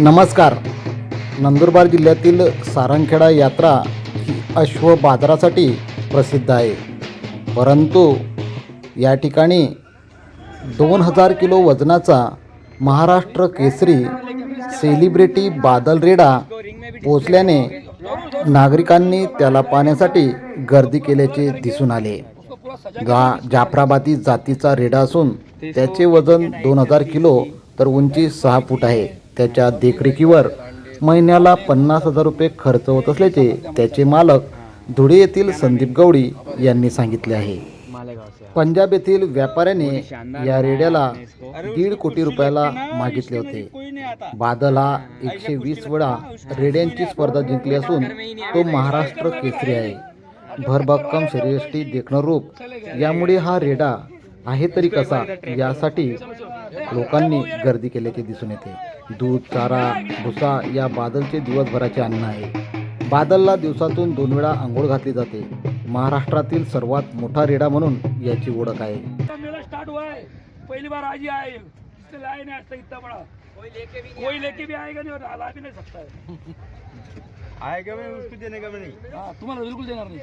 नमस्कार. नंदुरबार जिल्ह्यातील सारंगखेडा यात्रा ही अश्व बाजारासाठी प्रसिद्ध आहे. परंतु या ठिकाणी 2000 किलो वजनाचा महाराष्ट्र केसरी सेलिब्रिटी बादल रेडा पोचल्याने नागरिकांनी त्याला पाहण्यासाठी गर्दी केल्याचे दिसून आले. जाफराबादी जातीचा रेडा असून त्याचे वजन 2000 किलो तर उंची 6 फूट आहे. त्याच्या देखरेखीवर महिन्याला 50,000 रुपये खर्च होत असल्याचे त्याचे मालक धुळे येथील संदीप गवडी यांनी सांगितले आहे. पंजाब येथील व्यापाऱ्याने या रेड्याला 1.5 कोटी रुपयाला मागितले होते. बादल हा 120 वेळा रेड्यांची स्पर्धा जिंकली असून तो महाराष्ट्र केसरी आहे. भरभक्कम शरीरयष्टी देखणं रूप यामुळे हा रेडा आहे तरी कसा यासाठी लोकांनी गर्दी केल्याचे दिसून येते. दूध, चारा, भुसा या बादलचे दिवसभराचे अन्न आहे. बादलला दिवसातून 2 वेळा आंघोळ घातली जाते. महाराष्ट्रातील सर्वात मोठा रेडा म्हणून याची ओळख आहे. पहली बार आज ही आए, इससे लाए नहीं आज तक इतना बड़ा, कोई लेके भी आएगा नहीं और ला भी नहीं सकता है. आएगा मैं उसको देने का भी नहीं. हाँ, तुम्हारा बिल्कुल देना नहीं.